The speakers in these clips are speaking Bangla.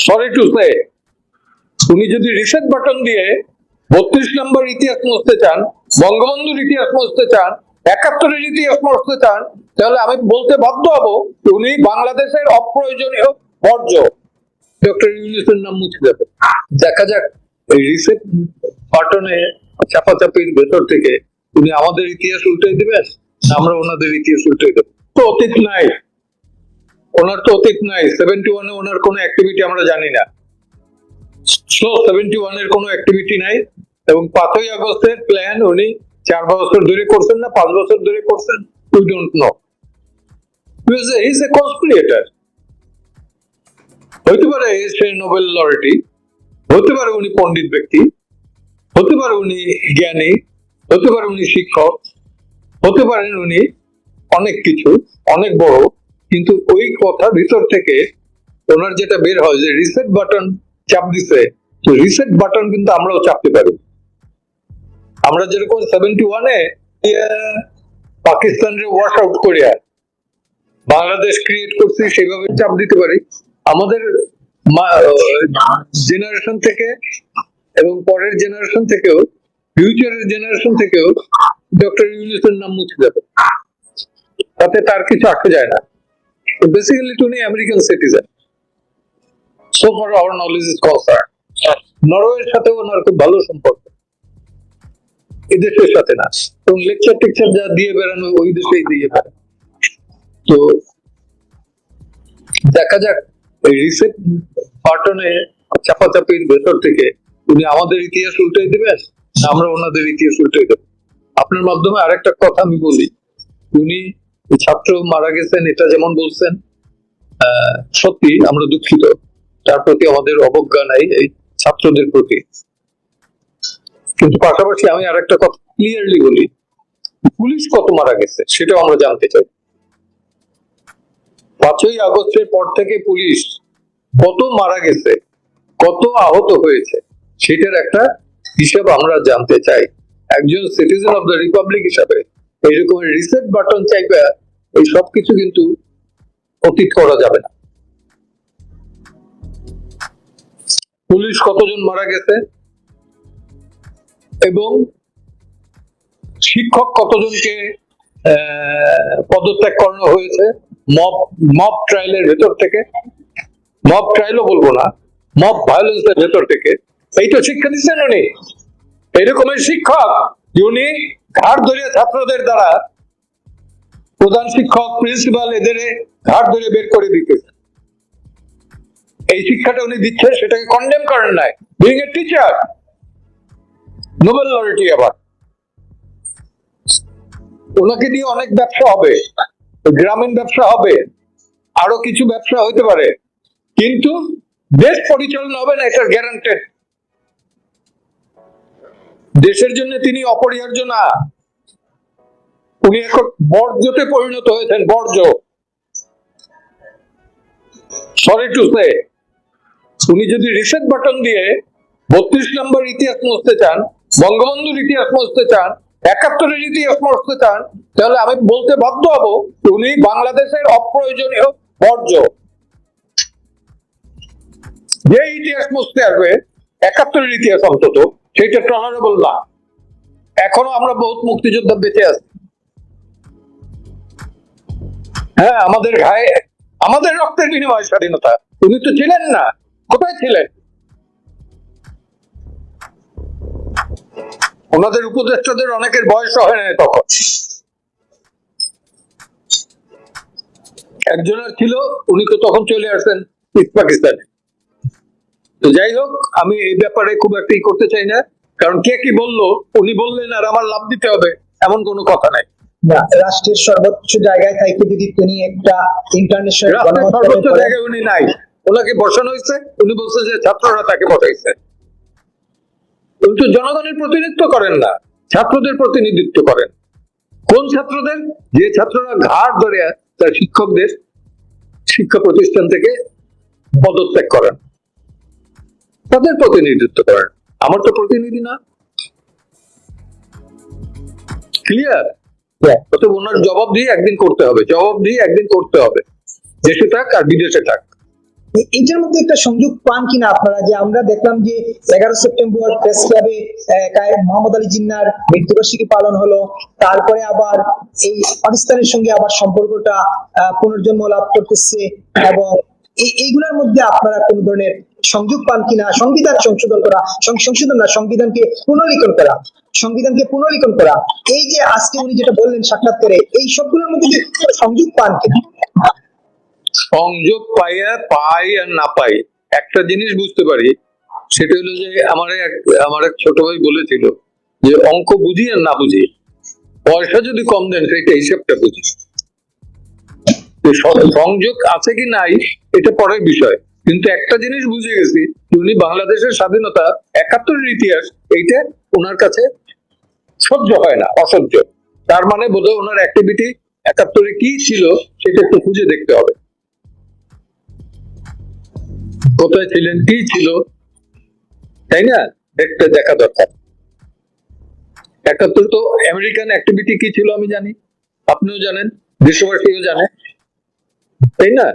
সরি টু সে, উনি যদি রিসেট বাটন দিয়ে 32 নম্বর ইতিহাস মুছতে চান, বঙ্গবন্ধুর ইতিহাস মুছতে চান, 71-এর ইতিহাস মুছতে চান, তাহলে আমি বলতে বাধ্য হব উনি বাংলাদেশের অপ্রয়োজনীয় বর্জ্য ডক্টর ইউনূসের নাম মুছে যাবে। দেখা যাক এই রিসেট বাটনে চাপাচাপির ভেতর থেকে উনি আমাদের ইতিহাস উল্টে দিবেন, আমরা ওনাদের ইতিহাস উল্টে দেবো। তো অতীত নাই, ওনার তো অতীত নাই। 71-এ ওনার কোনো অ্যাক্টিভিটি আমরা জানি না। 71-এর কোনো অ্যাক্টিভিটি নাই, এবং 5ই আগস্টের প্ল্যান উনি 4 বছর ধরে করছেন না 5 বছর ধরে করছেন, we don't know. He is a conspirator. হতে পারে সে নোবেল লরেটি, হতে পারে উনি পণ্ডিত ব্যক্তি, হতে পারে উনি জ্ঞানী, হতে পারে উনি শিক্ষক, হতে পারেন উনি অনেক কিছু, অনেক বড়, কিন্তু ওই কথার ভিতর থেকে ওনার যেটা বের হয় যে রিসেট বাটন চাপ দিছে, তো রিসেট বাটন কিন্তু আমরাও চাপতে পারি। আমরা যেরকম 71-এ পাকিস্তানের ওয়াশ আউট করে বাংলাদেশ ক্রিয়েট করছি, সেভাবে চাপ দিতে পারি। আমাদের জেনারেশন থেকে এবং পরের জেনারেশন থেকেও, ফিউচারের জেনারেশন থেকেও ডক্টর ইউনূসের নাম মুছে যাবে, তাতে তার কিছু আসে যায় না। বেসিক্যালি উনি American citizen, so for our knowledge is concern. নরওয়ের সাথে ওনার খুব ভালো সম্পর্ক, এই দেশের সাথে না। এবং লেকচার টেকচার যা দিয়ে বেড়ানো ওই দেশেই দিয়ে বেড়ানো। তো দেখা যাক এই রিসেট বাটনে চাপাচাপির ভেতর থেকে উনি আমাদের ইতিহাস উল্টে দেবেন, আমরা ওনাদের ইতিহাস উল্টে দেবো। আপনার মাধ্যমে আরেকটা কথা আমি বলি, উনি ছাত্র মারা গেছেন এটা যেমন বলছেন, সত্যি আমরা দুঃখিত, তার প্রতি আমাদের অবজ্ঞা নাই এই ছাত্রদের প্রতি। কিন্তু পাশাপাশি আমি আরেকটা কথা ক্লিয়ারলি বলি, পুলিশ কত মারা গেছে সেটাও আমরা জানতে চাই। 5ই আগস্টের পর থেকে পুলিশ কত মারা গেছে, কত আহত হয়েছে, সেটার একটা হিসাব আমরা জানতে চাই। একজন সিটিজেন অফ দ্য রিপাবলিক হিসাবে এইরকম রিসেট বাটন চাইবে এই সবকিছু কিন্তু অতীত করা যাবে না। পুলিশ কতজন মারা গেছে এবং শিক্ষক কতজনকে পদত্যাগ করানো হয়েছে মব ট্রায়ালের ভেতর থেকে, মব ট্রায়ালও বলবো না, মব ভায়োলেন্সের ভেতর থেকে। এইটা শিক্ষা দিচ্ছেন উনি, এরকমের শিক্ষক উনি ঘাট ধরে ছাত্রদের দ্বারা, প্রধান শিক্ষক, প্রিন্সিপাল, এদের ঘাট ধরে বের করে দিতেছে। এই শিক্ষাটা উনি দিচ্ছে, সেটাকে কন্ডেম করেন নাই। বিং এ টিচার, নোবেল লরেটি, আবার ওনাকে দিয়ে অনেক ব্যবসা হবে, গ্রামীণ ব্যবসা হবে, আরো কিছু ব্যবসা হইতে পারে, কিন্তু দেশ পরিচালনা হবে না, এটা গ্যারান্টেড। দেশের জন্য তিনি অপরিহার্য না, উনি এখন বর্জ্যতে পরিণত হয়েছেন, বর্জ্য। সরি টু সে, উনি যদি রিসেট বাটন দিয়ে 32 নম্বর ইতিহাস মুছতে চান, বঙ্গবন্ধুর ইতিহাস মুছতে চান, 71-এর ইতিহাস মুছতে চান, তাহলে আমি বলতে বাধ্য হব উনি বাংলাদেশের অপ্রয়োজনীয় বর্জ্য। যে ইতিহাস মুছতে আসবে 71-এর ইতিহাস অন্তত, সেটা টলারেবল না। এখনো আমরা বহুত মুক্তিযোদ্ধা বেঁচে আছি। হ্যাঁ, আমাদের গায়ে, আমাদের রক্তের বিনিময় স্বাধীনতা। উনি তো ছিলেন না, কোথায় ছিলেন? ওনাদের উপদেষ্টাদের অনেকের বয়স হয় না তখন। একজনের ছিল, উনি তো তখন চলে আসছেন ইস্ট পাকিস্তানে। তো যাই হোক, আমি এই ব্যাপারে খুব একটা করতে চাই না, কারণ কে কি বললো, উনি বললেন আর আমার লাভ দিতে হবে এমন কোনো কথা নাই। না, রাষ্ট্রের সর্বোচ্চ জায়গায় থাকতে যদি তিনি একটা ইন্টারন্যাশনাল সর্বোচ্চ জায়গায় উনি নাই, ওনাকে বসানো হয়েছে, উনি বলছে যে ছাত্ররা তাকে বসাইছে। উনি তো জনগণের প্রতিনিধিত্ব করেন না, ছাত্রদের প্রতিনিধিত্ব করেন। কোন ছাত্রদের? যে ছাত্ররা ঘাট ধরে তার শিক্ষকদের শিক্ষা প্রতিষ্ঠান থেকে পদত্যাগ করেন, তাদের প্রতিনিধিত্ব করেন। আমার তো প্রতিনিধি না। ক্লিয়ার? অতএব ওনার জবাবদিহি একদিন করতে হবে, জবাবদিহি একদিন করতে হবে, দেশে থাক আর বিদেশে থাক। এইটার মধ্যে একটা সংযোগ পান কিনা আপনারা, যে আমরা দেখলাম যে 11 সেপ্টেম্বর প্রেস ক্লাবে মোহাম্মদ আলী জিন্নাহর মৃত্যুবার্ষিকী পালন হলো, তারপরে আবার এই পাকিস্তানের সঙ্গে আবার সম্পর্কটা পুনর্জন্ম লাভ করতেছে, এবং এইগুলোর মধ্যে আপনারা কোন ধরনের সংযোগ পান কিনা? সংবিধান সংশোধন করা, সংশোধন না, সংবিধানকে পুনর্লিখন করা, এই যে আজকে উনি যেটা বললেন সাক্ষাৎকারে, এই সবগুলোর মধ্যে কি সংযোগ পান কিনা? সংযোগ পাই আর না পাই, একটা জিনিস বুঝতে পারি, সেটা হলো যে আমার এক ছোট ভাই বলেছিল যে অঙ্ক বুঝি আর না বুঝি, পয়সা যদি কম দেন সেটা হিসাবটা বুঝি। সংযোগ আছে কি নাই এটা পরের বিষয়, কিন্তু একটা জিনিস বুঝে গেছি, উনি বাংলাদেশের স্বাধীনতা 71-এর ইতিহাস, এইটা ওনার কাছে সহ্য হয় না, অসহ্য। তার মানে বোধহয় ওনার অ্যাক্টিভিটি 71-এ কি ছিল সেটা একটু খুঁজে দেখতে হবে, কোথায় ছিলেন, কি ছিল, তাই না? দেখা দরকার। 71 তো আমেরিকান অ্যাক্টিভিটি কি ছিল আমি জানি, আপনিও জানেন, বিশ্ববাসীও জানে, তাই না?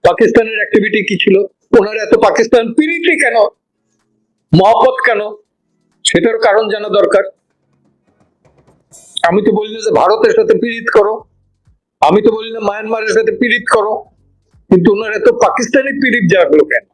পাকিস্তানের অ্যাক্টিভিটি কি ছিল, ওনার এত পাকিস্তান পিরিতি কেন, মহব্বত কেন, সেটার কারণ জানা দরকার। আমি তো বলি না যে ভারতের সাথে পীড়িত করো, আমি তো বলি না মায়ানমারের সাথে পীড়িত করো, কিন্তু ওনার এত পাকিস্তানি পীড়িত জাগলো কেন?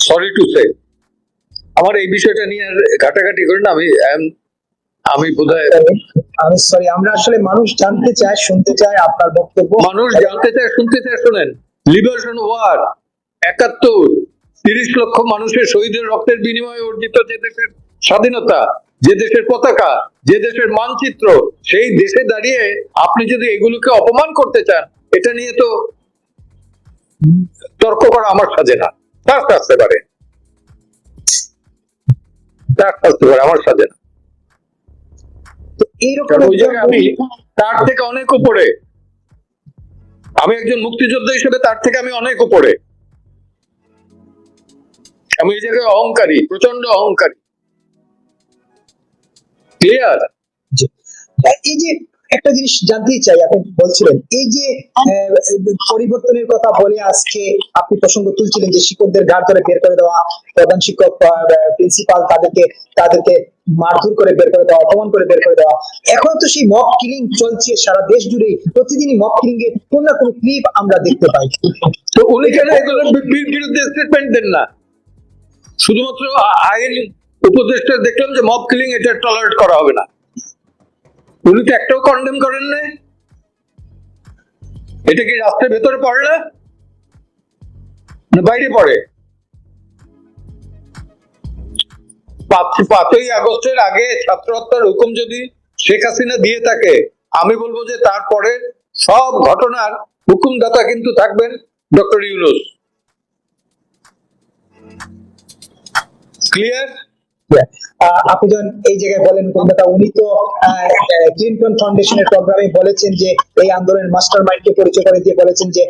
সরি টু সে, আমার এই বিষয়টা নিয়ে আর ঘাটাঘাটি করি না, আমি বোধহয় আমি সরি, আমরা আসলে মানুষ জানতে চায়, শুনতে চায় আপনার বক্তব্য, মানুষ জানতে চায়, শুনতে চায়। শোনেন, লিবারেশন ওয়ার 71, 30 লক্ষ মানুষের শহীদের রক্তের বিনিময়ে অর্জিত যে দেশের স্বাধীনতা, যে দেশের পতাকা, যে দেশের মানচিত্র, সেই দেশে দাঁড়িয়ে আপনি যদি এগুলোকে অপমান করতে চান, এটা নিয়ে তো তর্ক করা আমার সাজে না। তার আসতে পারে, আমার সাজে না। এইরকম ওই জায়গায় আমি তার থেকে অনেক উপরে, আমি একজন মুক্তিযোদ্ধা হিসেবে তার থেকে আমি অনেক উপরে। আমি এই জায়গায় অহংকারী, প্রচন্ড অহংকারী। ক্লিয়ার? এই যে একটা জিনিস জানতেই চাই, আপনি বলছিলেন এই যে পরিবর্তনের কথা বলে আজকে আপনি প্রসঙ্গ তুলছিলেন যে শিক্ষকদের ঘাড় ধরে বের করে দেওয়া, প্রধান শিক্ষক, প্রিন্সিপাল, তাদেরকে মারধর করে বের করে দেওয়া, অপমান করে বের করে দেওয়া, এখন তো সেই মক কিলিং চলছে সারা দেশ জুড়ে, প্রতিদিনই মক কিলিং এর কোন না কোন ক্লিপ আমরা দেখতে পাই। তো উনি কেন এগুলোর বিরুদ্ধে স্টেটমেন্ট দেন না? শুধুমাত্র আইন উপদেষ্টা দেখলাম যে মব কিলিং এটা টলারেট করা হবে না, উনি তো একটাও কন্ডেম করেন না। এটা কি রাস্তার ভেতরে পড়ে না, বাইরে পড়ে? 5ই আগস্টের আগে ছাত্র হত্যার হুকুম যদি শেখ হাসিনা দিয়ে থাকে, আমি বলবো যে তারপরে সব ঘটনার হুকুমদাতা কিন্তু থাকবেন ডক্টর ইউনূস। ক্লিয়ার? আপনি যখন এই জায়গায় বলেন কথা, উনি তো ক্লিনটন ফাউন্ডেশনের প্রোগ্রামে বলেছেন যে এই আন্দোলনের মাস্টার মাইন্ডকে পরিচয় করে দিয়ে বলেছেন যে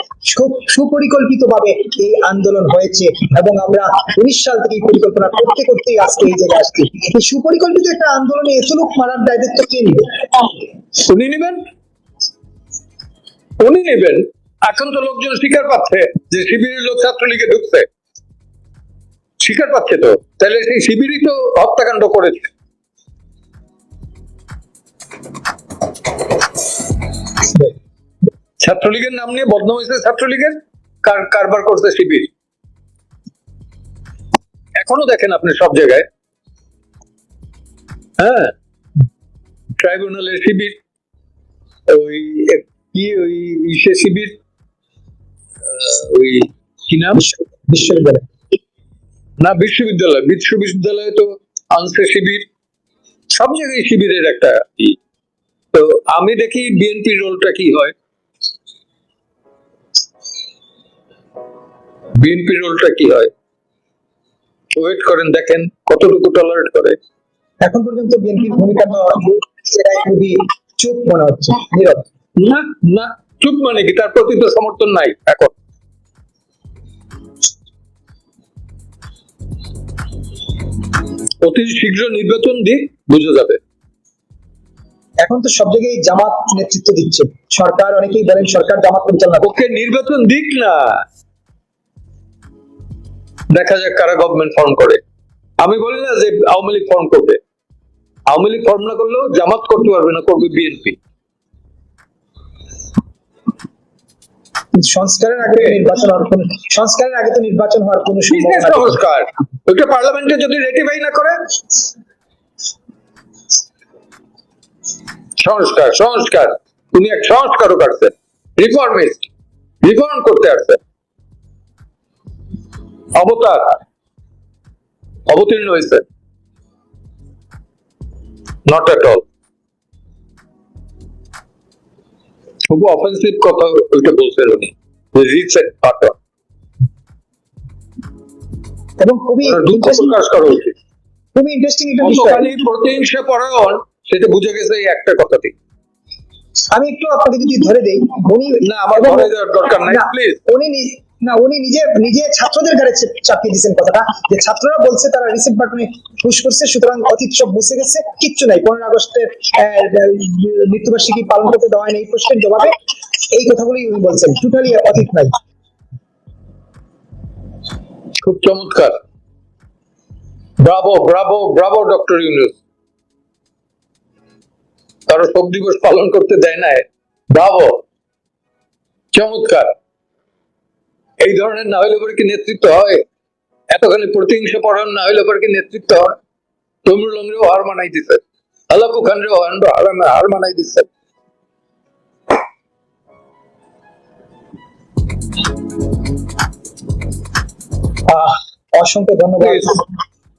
সুপরিকল্পিতভাবে এই আন্দোলন হয়েছে, এবং আমরা 19 সাল থেকে এই পরিকল্পনা করতে করতেই আজকে এই জায়গায় আসছি। এই সুপরিকল্পিত একটা আন্দোলনে এত লোক মারার দায়িত্ব কে নিবে? উনি নেবেন, উনি নেবেন। এখন তো লোকজন স্বীকার পাচ্ছে যে শিবিরের লোক ছাত্রলীগে ঢুকছে, স্বীকার পাচ্ছে তো, তাহলে সেই শিবিরই তো হত্যাকাণ্ড করেছে। ছাত্রলীগের নাম নিয়ে বদনাম হয়েছে, ছাত্রলীগের কারবার করছে শিবির। এখনো দেখেন আপনি সব জায়গায়, হ্যাঁ, ট্রাইব্যুনালের শিবির, ওই কি ওই ইসে শিবির, ওই কি নাম, বিশ্ববিদ্যালয় না বিশ্ববিদ্যালয়ে তো আনছে শিবির, সব জায়গায় শিবিরের একটা। তো আমি দেখি বিএনপির রোলটা কি হয়, বিএনপির রোলটা কি হয়, ওয়েট করেন, দেখেন কতটুকু টলারেট করে। এখন পর্যন্ত বিএনপির ভূমিকা খুবই চুপ মনে হচ্ছে, নীরব। না না, চুপ মানে কি, তার প্রতি তো সমর্থন নাই এখন। অতি শীঘ্র নির্বাচন দিক, বুঝে যাবে। এখন তো সব জায়গায় জামাত নেতৃত্ব দিচ্ছে, সরকার, অনেকেই বলেন সরকার জামাত পরিচালনা করছে। ওকে নির্বাচন দিক না, দেখা যাক কারা গভর্নমেন্ট ফর্ম করে। আমি বলি না যে আওয়ামী লীগ ফর্ম করবে, আওয়ামী লীগ ফর্ম না করলেও জামাত করতে পারবে না, করবে বিএনপি। সংস্কারের আগে তো নির্বাচন হওয়ার কোনো সংস্কারের আগে তো নির্বাচন হওয়ার কোনো সম্ভাবনা নেই। সংস্কার ওইটা পার্লামেন্টে যদি রেটিফাই না করে, সংস্কার সংস্কার উনি এক সংস্কারক আসছেন, রিফর্মিস্ট, রিফর্ম করতে আসছেন, অবতার অবতীর্ণ হয়েছে, নট এট অল। খুব অফেন্সিভ কথা ওইটা বলছেন উনি, রিসেট বাটন, এবং খুবই দুঃখ প্রকাশ করা উচিত। খুবই ইন্টারেস্টিং একটা বিষয়। কতখানি প্রতিহিংসা পরায়ণ সেটা বুঝে গেছে এই একটা কথাতে। আমি একটু আপনাকে যদি ধরে দেই, উনি না, আমার ধরে দেওয়ার দরকার নাই, না, প্লিজ। উনি নিজে নিজে ছাত্রদের ঘাড়ে চাপিয়ে দিয়েছেন কথাটা, যে ছাত্ররা বলছে তারা রিসেট বাটনে পুশ করছে, সুতরাং অতীত সব মুছে গেছে, কিচ্ছু নাই, 15 আগস্টের মৃত্যুবার্ষিকী পালন করতে দেওয়া হয়নি, এই প্রশ্নের জবাবে এই কথাগুলি উনি বলছেন, টোটালি অতীত নাই। খুব চমৎকার, Bravo Bravo Bravo doctor Yunus. কারো শোক দিবস পালন করতে দেয় না, ব্রাভো, চমৎকার। এই ধরনের না হইলে পরে কি নেতৃত্ব হয়? এতখানি প্রতিহিংসা পরায়ণ না হইলে পরে কি নেতৃত্ব হয়? তমিলঙ্গেও হার মানাই দিচ্ছে, আলাকু খানরেও হার মানাই দিচ্ছে। অসংখ্য ধন্যবাদ,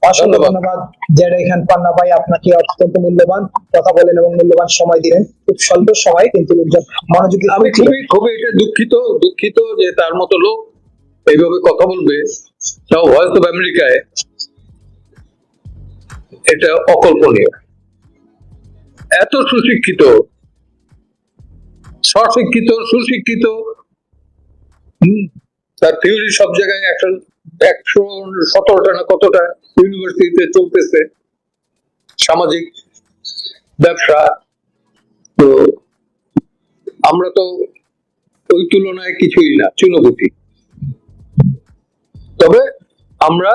অসংখ্য ধন্যবাদ জেডা খান পান্না ভাই, আপনাকে অত্যন্ত মূল্যবান কথা বলেন এবং মূল্যবান সময় দিলেন, খুব স্বল্প সময় কিন্তু লোকজন মনোযোগী। আমি খুবই খুবই এটা দুঃখিত যে তার মতো লোক এইভাবে কথা বলবে, তাও ভয়েস অফ আমেরিকায়, এটা অকল্পনীয়। এত সুশিক্ষিত, স্বশিক্ষিত, সুশিক্ষিত, তার থিওরি সব জায়গায় 117টা না কতটা ইউনিভার্সিটিতে চলতেছে, সামাজিক ব্যবসা। তো আমরা তো ওই তুলনায় কিছুই না, চুনোপুঁটি। তবে আমরা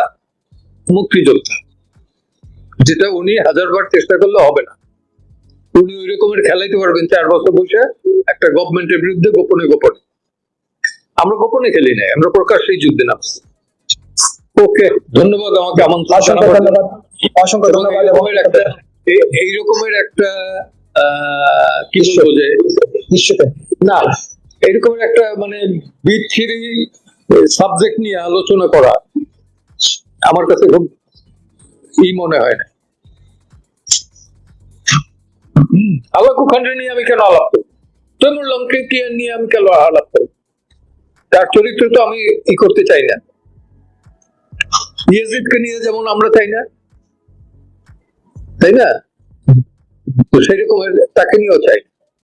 মুক্তিযোদ্ধা, যেটা উনি 1000বার চেষ্টা করলে হবে না। উনি ওই রকমের খেলাইতে পারবেন 4 বছর বসে একটা গভর্নমেন্টের বিরুদ্ধে গোপনে গোপনে। আমরা গোপনে খেলি নাই, আমরা প্রকাশ্যেই যুদ্ধে নামছি। ওকে, ধন্যবাদ আমাকে আমন্ত্রণ অসংখ্য জানাবার জন্য। ধন্যবাদ, অসংখ্য ধন্যবাদ। এইরকমের একটা কি বলবো যে নিশ্চিত না, এরকমের একটা মানে বিচ্ছিরি সাবজেক্ট নিয়ে আলোচনা করা আমার কাছে খুব মনে হয় না। আলাকু খানরে নিয়ে আমি কেন আলাপ করি? তৈমুরলমকে নিয়ে আমি কেন আলাপ করি? তার চরিত্র তো আমি করতে চাই না। ইয়াজিদকে নিয়ে যেমন আমরা চাই না, তাই না? তো সেই রকমের তাকে নিয়েও চাই।